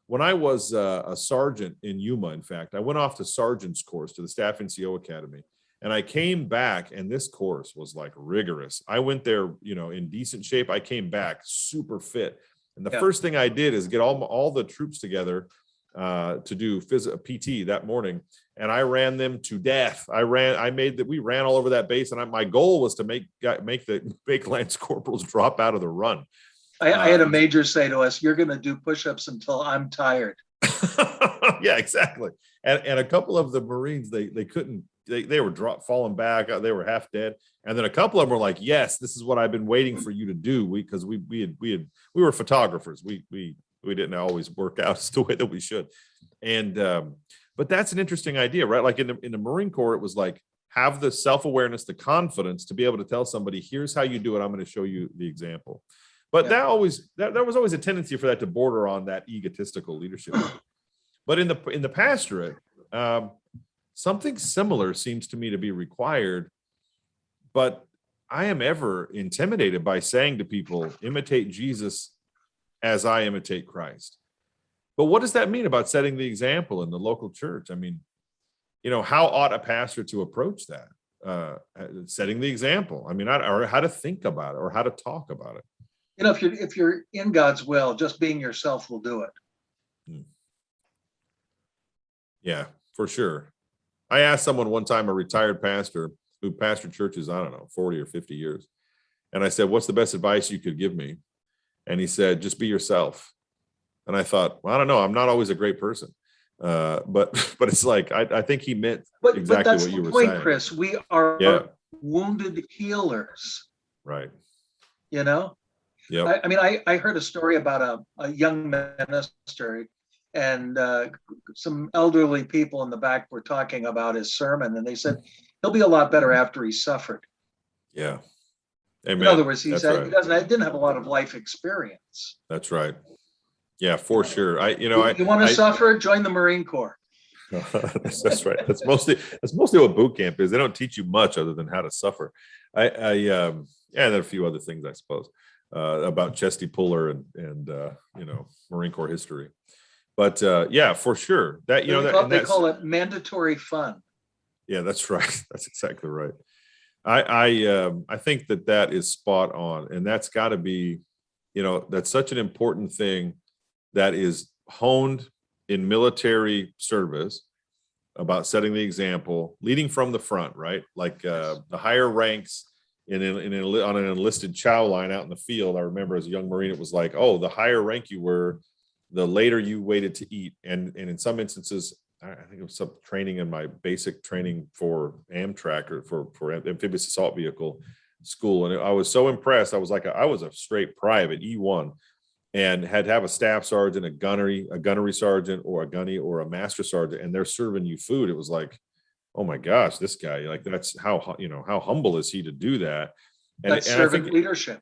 When I was a sergeant in Yuma, in fact, I went off to sergeant's course to the Staff NCO Academy, and I came back, and this course was like rigorous. I went there, in decent shape. I came back super fit, and the first thing I did is get all the troops together to do PT that morning, and I ran them to death. We ran all over that base, and my goal was to make Lance corporals drop out of the run. I had a major say to us, "You're going to do push-ups until I'm tired." Yeah, exactly. And a couple of the Marines, they couldn't. They were falling back. They were half dead. And then a couple of them were like, "Yes, this is what I've been waiting for you to do." Because we were photographers. We didn't always work out the way that we should. And but that's an interesting idea, right? Like in the Marine Corps, it was like, have the self-awareness, the confidence to be able to tell somebody, here's how you do it. I'm going to show you the example. But there was always a tendency for that to border on that egotistical leadership. But in the pastorate, something similar seems to me to be required. But I am ever intimidated by saying to people, imitate Jesus as I imitate Christ. But what does that mean about setting the example in the local church? I mean, how ought a pastor to approach that? Setting the example. I mean, or how to think about it or how to talk about it. If you're in God's will, just being yourself will do it. Yeah, for sure. I asked someone one time, a retired pastor who pastored churches, I don't know, 40 or 50 years. And I said, what's the best advice you could give me? And he said, just be yourself. And I thought, well, I don't know. I'm not always a great person. But it's like, I think he meant exactly what you were saying. But Chris, we are wounded healers. Right. Yeah. I mean, I heard a story about a young minister, and some elderly people in the back were talking about his sermon, and they said he'll be a lot better after he suffered. Yeah. Amen. In other words, he didn't have a lot of life experience. That's right. Yeah, for sure. You want to suffer? Join the Marine Corps. That's right. That's mostly what boot camp is. They don't teach you much other than how to suffer. And then a few other things, I suppose. About Chesty Puller and Marine Corps history, but for sure that they call it mandatory fun. Yeah, that's right. That's exactly right. I think that is spot on, and that's got to be, that's such an important thing that is honed in military service about setting the example, leading from the front, right? Like the higher ranks. On an enlisted chow line out in the field, I remember as a young Marine, it was like, oh, the higher rank you were, the later you waited to eat. And in some instances, I think it was some training in my basic training for Amtrak or for amphibious assault vehicle school. And I was so impressed. I was a straight private E1 and had to have a staff sergeant, a gunnery sergeant, or a gunny or a master sergeant, and they're serving you food. It was like, oh my gosh, this guy, like, that's how humble is he to do that? That's And I servant think, leadership.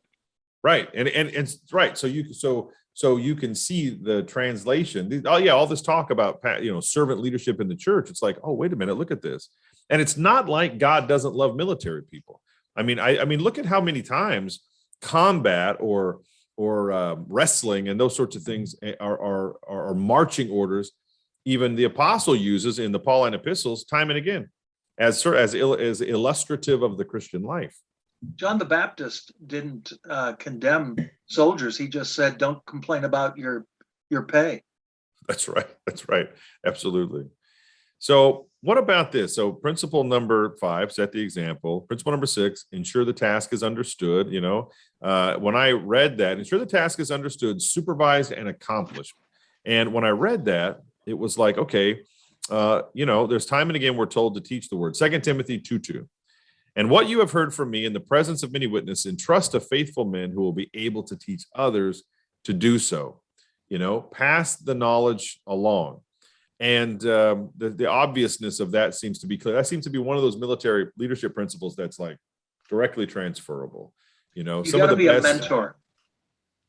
right. And right. So you can see the translation. Oh yeah, all this talk about servant leadership in the church. It's like, oh, wait a minute, look at this. And it's not like God doesn't love military people. I mean, look at how many times combat or wrestling and those sorts of things are marching orders. Even the apostle uses in the Pauline epistles time and again as illustrative of the Christian life. John the Baptist didn't condemn soldiers. He just said, don't complain about your pay. That's right. That's right. Absolutely. So what about this? So principle number 5, set the example. Principle number 6, ensure the task is understood. When I read that, ensure the task is understood, supervised, and accomplished. And when I read that, it was like, okay, there's time and again we're told to teach the word. 2 Timothy 2:2. And what you have heard from me in the presence of many witnesses, entrust to faithful men who will be able to teach others to do so. Pass the knowledge along. And the obviousness of that seems to be clear. That seems to be one of those military leadership principles that's like directly transferable. You got to be a mentor.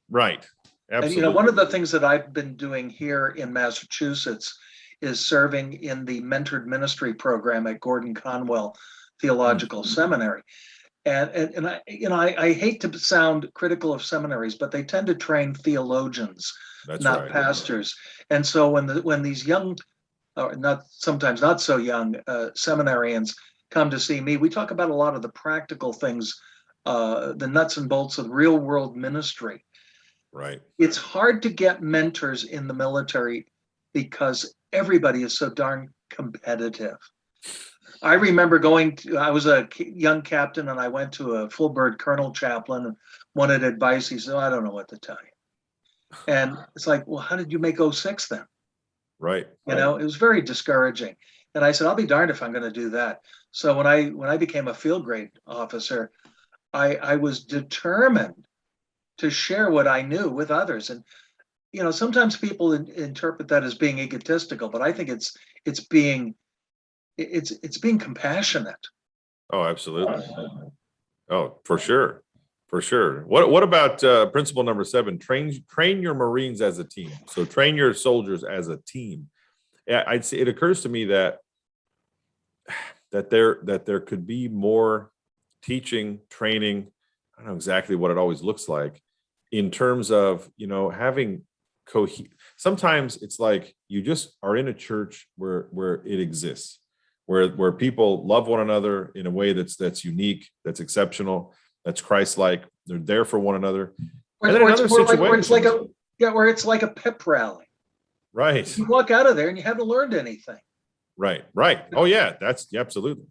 Right. Absolutely. And one of the things that I've been doing here in Massachusetts is serving in the mentored ministry program at Gordon Conwell Theological Seminary. And I hate to sound critical of seminaries, but they tend to train theologians, not pastors. And so when these young, or sometimes not so young seminarians come to see me, we talk about a lot of the practical things, the nuts and bolts of real world ministry. Right. It's hard to get mentors in the military because everybody is so darn competitive. I remember I was a young captain and I went to a full bird colonel chaplain and wanted advice. He said, I don't know what to tell you. And it's like, well, how did you make 06 then? Right. It was very discouraging. And I said, I'll be darned if I'm going to do that. So when I became a field grade officer, I was determined to share what I knew with others. And, sometimes people interpret that as being egotistical, but I think it's being compassionate. Oh, absolutely. Oh, for sure. For sure. What about principle number 7? Train your Marines as a team. So train your soldiers as a team. Yeah, I'd say it occurs to me that there could be more teaching, training. I don't know exactly what it always looks like in terms of, having sometimes it's like you just are in a church where it exists, where people love one another in a way that's unique, that's exceptional, that's Christ-like. They're there for one another. And then another situation where it's like a pep rally. Right. You walk out of there and you haven't learned anything. Right. Oh yeah, absolutely.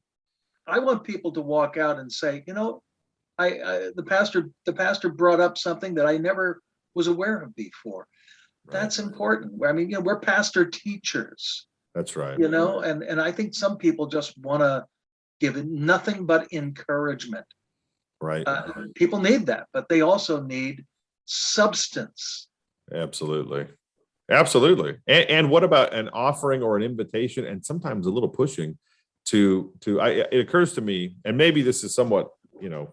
I want people to walk out and say, the pastor brought up something that I never was aware of before. Right. That's important. I mean, we're pastor teachers. That's right. And I think some people just want to give it nothing but encouragement. Right. People need that, but they also need substance. Absolutely. And what about an offering or an invitation, and sometimes a little pushing it occurs to me, and maybe this is somewhat,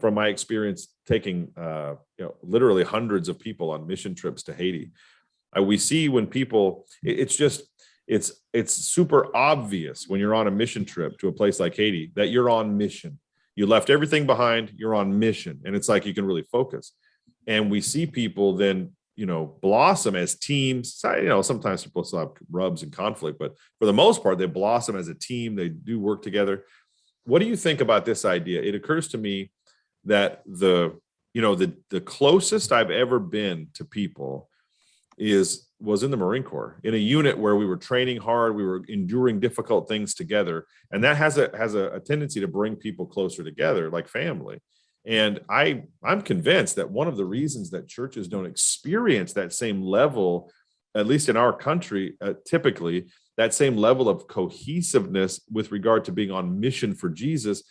from my experience taking, literally hundreds of people on mission trips to Haiti. We see when people, it's super obvious when you're on a mission trip to a place like Haiti that you're on mission. You left everything behind, you're on mission, and it's like you can really focus. And we see people then, blossom as teams. Sometimes people still have rubs and conflict, but for the most part, they blossom as a team. They do work together. What do you think about this idea? It occurs to me that the closest I've ever been to people was in the Marine Corps, in a unit where we were training hard, we were enduring difficult things together, and that has a tendency to bring people closer together, like family. And I'm convinced that one of the reasons that churches don't experience that same level, at least in our country, typically that same level of cohesiveness with regard to being on mission for Jesus,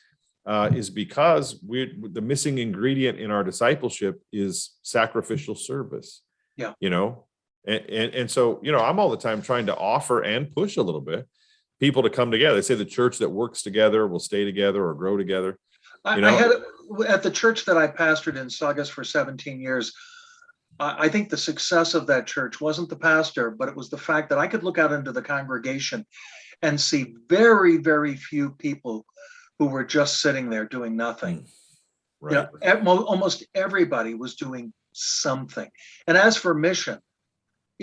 is because the missing ingredient in our discipleship is sacrificial service. Yeah. And so, I'm all the time trying to offer and push a little bit, people to come together. They say the church that works together will stay together or grow together. I had at the church that I pastored in Saugus for 17 years. I think the success of that church wasn't the pastor, but it was the fact that I could look out into the congregation and see very, very few people who were just sitting there doing nothing. Right. Almost everybody was doing something. And as for mission,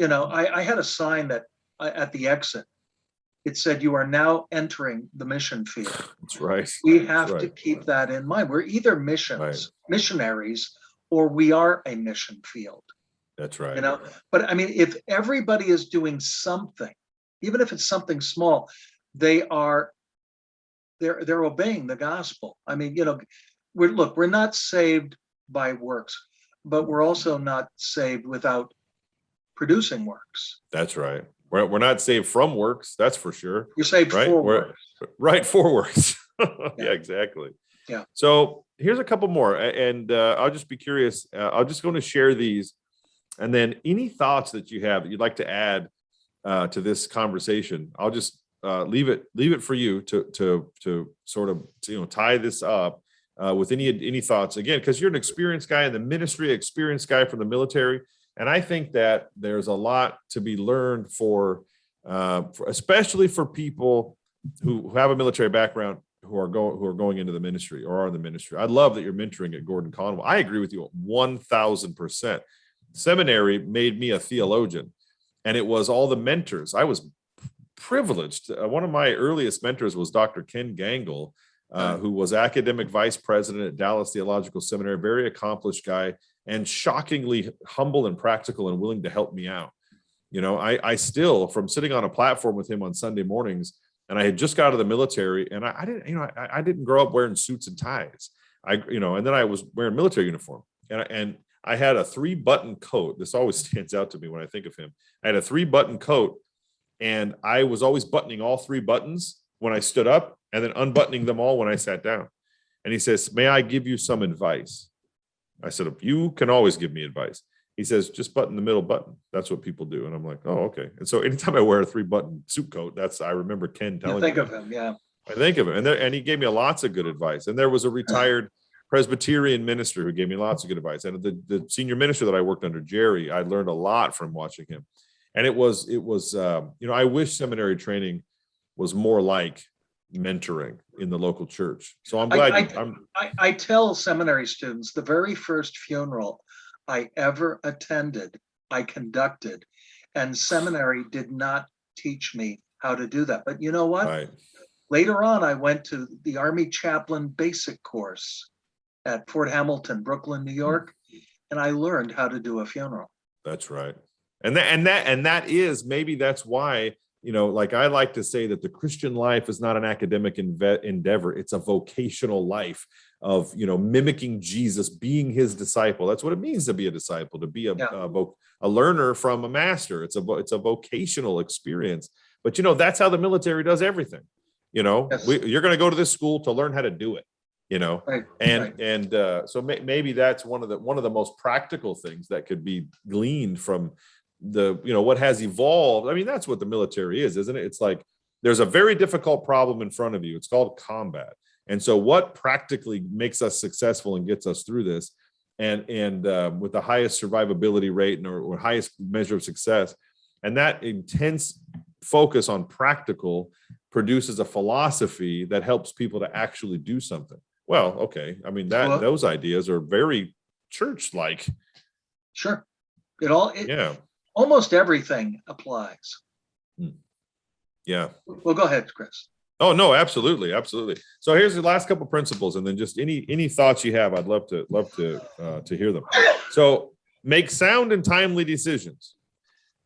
I had a sign that at the exit, it said, "You are now entering the mission field." That's right. We have to keep that in mind. We're either missionaries, or we are a mission field. That's right. But I mean, if everybody is doing something, even if it's something small, they're obeying the gospel. I mean, we're not saved by works, but we're also not saved without producing works. That's right. We're not saved from works. That's for sure. You're saved for works. Right, for works. Yeah. Yeah, exactly. Yeah. So here's a couple more, and I'll just be curious. I'll just going to share these, and then any thoughts that you have that you'd like to add to this conversation, I'll just leave it for you to sort of tie this up with any thoughts, again, because you're an experienced guy in the ministry, experienced guy from the military. And I think that there's a lot to be learned for especially for people who have a military background, who are going into the ministry or are in the ministry. I love that you're mentoring at Gordon Conwell. I agree with you 1000%. Seminary made me a theologian, and it was all the mentors. I was privileged. One of my earliest mentors was Dr. Ken Gangle, who was academic vice president at Dallas Theological Seminary, very accomplished guy, and shockingly humble and practical and willing to help me out. I still, from sitting on a platform with him on Sunday mornings, and I had just got out of the military, and I didn't grow up wearing suits and ties. And then I was wearing military uniform, and I had a 3-button coat. This always stands out to me when I think of him. I had a 3-button coat, and I was always buttoning all 3 buttons when I stood up and then unbuttoning them all when I sat down. And he says, "May I give you some advice?" I said, "You can always give me advice." He says, "Just button the middle button. That's what people do." And I'm like, "Oh, okay." And so anytime I wear a 3-button suit coat, I remember Ken telling me. Think of him, yeah. I think of him. And he gave me lots of good advice. And there was a retired Presbyterian minister who gave me lots of good advice. And the senior minister that I worked under, Jerry, I learned a lot from watching him. And it was I wish seminary training was more like mentoring in the local church. So I'm glad I tell seminary students the very first funeral I ever attended, I conducted, and seminary did not teach me how to do that. But you know what? Right. Later on, I went to the Army Chaplain Basic Course at Fort Hamilton, Brooklyn, New York, and I learned how to do a funeral. That's right. And that is, maybe that's why, like I like to say that the Christian life is not an academic endeavor. It's a vocational life of, mimicking Jesus, being his disciple. That's what it means to be a disciple, to be a learner from a master. It's a vocational experience. But, that's how the military does everything. Yes. You're going to go to this school to learn how to do it. Right. And so maybe that's one of the most practical things that could be gleaned from what has evolved. I mean, that's what the military is, isn't it? It's like there's a very difficult problem in front of you. It's called combat. And so what practically makes us successful and gets us through this, and with the highest survivability rate or highest measure of success, and that intense focus on practical produces a philosophy that helps people to actually do something. Well, okay. I mean, those ideas are very church-like. Sure. Almost everything applies. Yeah. Well, go ahead, Chris. Oh, no, absolutely. Absolutely. So here's the last couple principles, and then just any thoughts you have, I'd love to hear them. So make sound and timely decisions.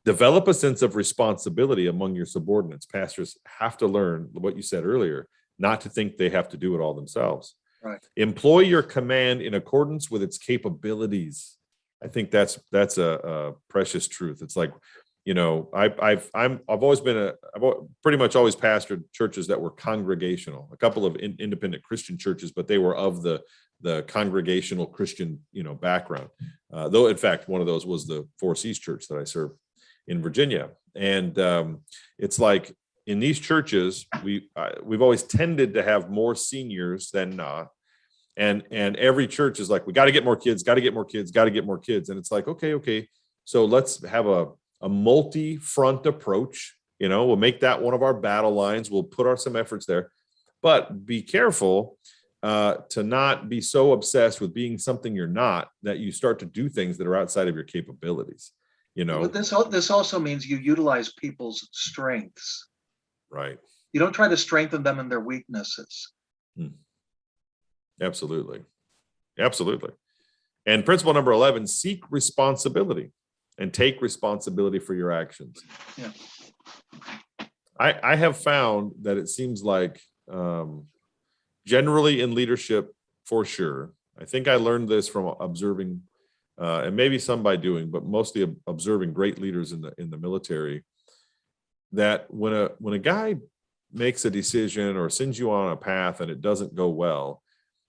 Develop a sense of responsibility among your subordinates. Pastors have to learn what you said earlier, not to think they have to do it all themselves. Right. Employ your command in accordance with its capabilities. I think that's a precious truth. It's like, I've pretty much always pastored churches that were congregational, a couple of independent Christian churches, but they were of the congregational Christian, background. Though, in fact, one of those was the Four Seas Church that I served in Virginia. And it's like, in these churches, we've always tended to have more seniors than not. And every church is like, we got to get more kids, got to get more kids, got to get more kids. And it's like, okay. So let's have a multi-front approach. We'll make that one of our battle lines. We'll put some efforts there, but be careful to not be so obsessed with being something you're not, that you start to do things that are outside of your capabilities. But this also means you utilize people's strengths. Right. You don't try to strengthen them in their weaknesses. Absolutely. And principle number 11, seek responsibility and take responsibility for your actions. Yeah. I have found that it seems like generally in leadership, for sure, I think I learned this from observing and maybe some by doing, but mostly observing great leaders in the military, that when a guy makes a decision or sends you on a path and it doesn't go well,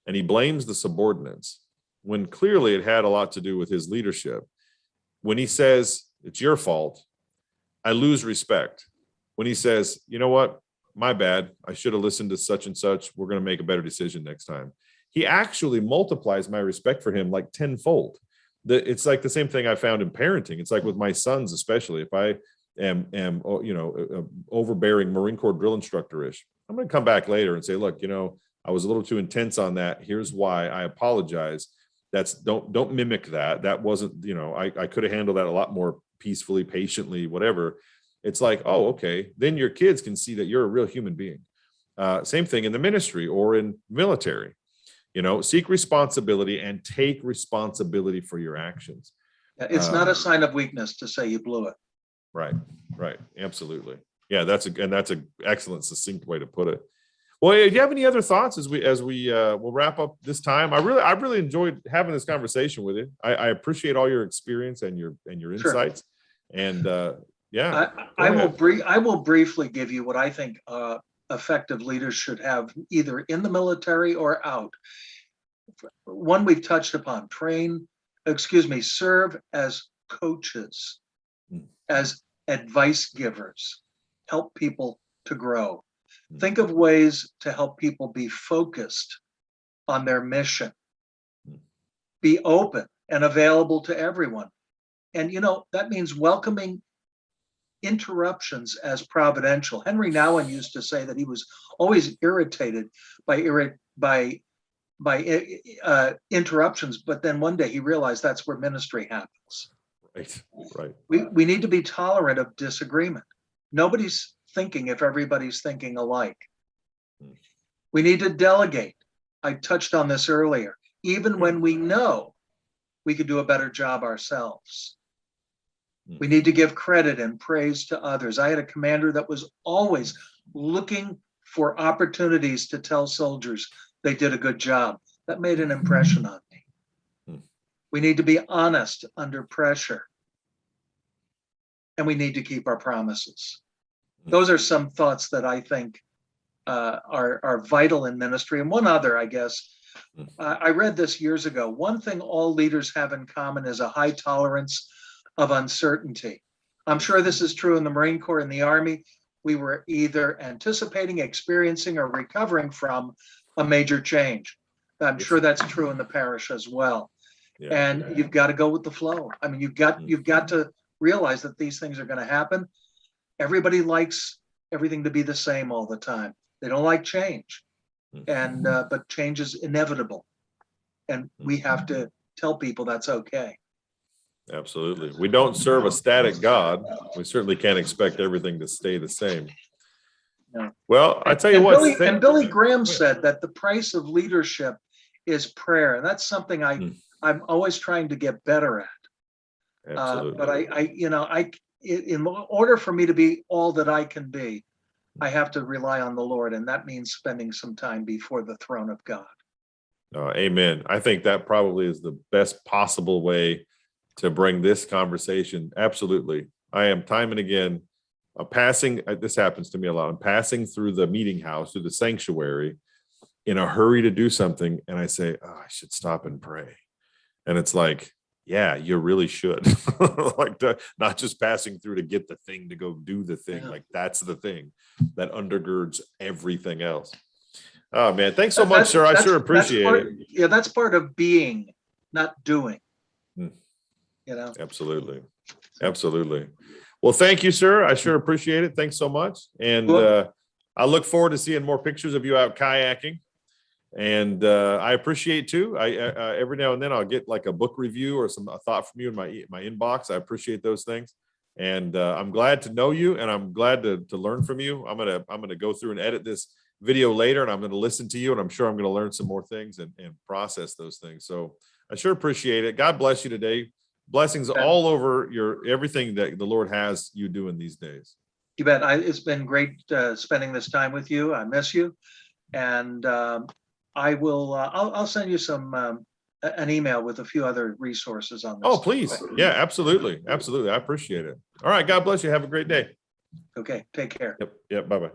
and he blames the subordinates, when clearly it had a lot to do with his leadership, when he says it's your fault, I lose respect. When he says, you know what, my bad, I should have listened to such and such, we're going to make a better decision next time, he actually multiplies my respect for him like tenfold. It's like the same thing I found in parenting. It's like with my sons, especially if I am overbearing Marine Corps drill instructor-ish, I'm going to come back later and say, look, I was a little too intense on that. Here's why. I apologize. Don't mimic that. That wasn't, I could have handled that a lot more peacefully, patiently, whatever. It's like, oh, okay. Then your kids can see that you're a real human being. Same thing in the ministry or in military. Seek responsibility and take responsibility for your actions. It's not a sign of weakness to say you blew it. Right. Absolutely. Yeah, that's an excellent, succinct way to put it. Well, do you have any other thoughts as we'll wrap up this time? I really enjoyed having this conversation with you. I appreciate all your experience and your insights. Sure. And yeah, I will briefly give you what I think effective leaders should have, either in the military or out. One we've touched upon: serve as coaches, as advice givers, help people to grow. Think of ways to help people be focused on their mission, be open and available to everyone. And, that means welcoming interruptions as providential. Henry Nouwen used to say that he was always irritated by interruptions, but then one day he realized that's where ministry happens. Right. We need to be tolerant of disagreement. Nobody's thinking if everybody's thinking alike. We need to delegate. I touched on this earlier. Even when we know we could do a better job ourselves. We need to give credit and praise to others. I had a commander that was always looking for opportunities to tell soldiers they did a good job. That made an impression on me. We need to be honest under pressure. And we need to keep our promises. Those are some thoughts that I think are vital in ministry. And one other, I guess, I read this years ago. One thing all leaders have in common is a high tolerance of uncertainty. I'm sure this is true in the Marine Corps and the Army. We were either anticipating, experiencing, or recovering from a major change. I'm sure that's true in the parish as well. Yeah, and you've got to go with the flow. I mean, you've got to realize that these things are going to happen. Everybody likes everything to be the same all the time. They don't like change, and but change is inevitable, and we have to tell people that's okay. Absolutely. We don't serve a static God. We certainly can't expect everything to stay the same. No. Well, I tell you what. Billy Graham said that the price of leadership is prayer, and that's something I'm always trying to get better at. Absolutely. But in order for me to be all that I can be, I have to rely on the Lord, and that means spending some time before the throne of God. Amen. I think that probably is the best possible way to bring this conversation. Absolutely. I am time and again this happens to me a lot. I'm passing through the meeting house, through the sanctuary in a hurry to do something. And I say, I should stop and pray. And it's like, yeah, you really should. Like not just passing through to get the thing to go do the thing. Yeah. Like that's the thing that undergirds everything else. Oh man, thanks so much, sir. I sure appreciate it. Yeah, that's part of being, not doing. Hmm. You know. Absolutely. Absolutely. Well, thank you, sir. I sure appreciate it. Thanks so much. And I look forward to seeing more pictures of you out kayaking. And I appreciate too. I every now and then I'll get like a book review or a thought from you in my inbox. I appreciate those things. And I'm glad to know you, and I'm glad to learn from you. I'm gonna go through and edit this video later, and I'm gonna listen to you, and I'm sure I'm gonna learn some more things and process those things. So I sure appreciate it. God bless you today. Blessings all over your everything that the Lord has you doing these days. You bet. It's been great spending this time with you. I miss you, and I will. I'll send you an email with a few other resources on this. Oh, please. Yeah, absolutely. Absolutely. I appreciate it. All right. God bless you. Have a great day. Okay. Take care. Yep. Bye-bye.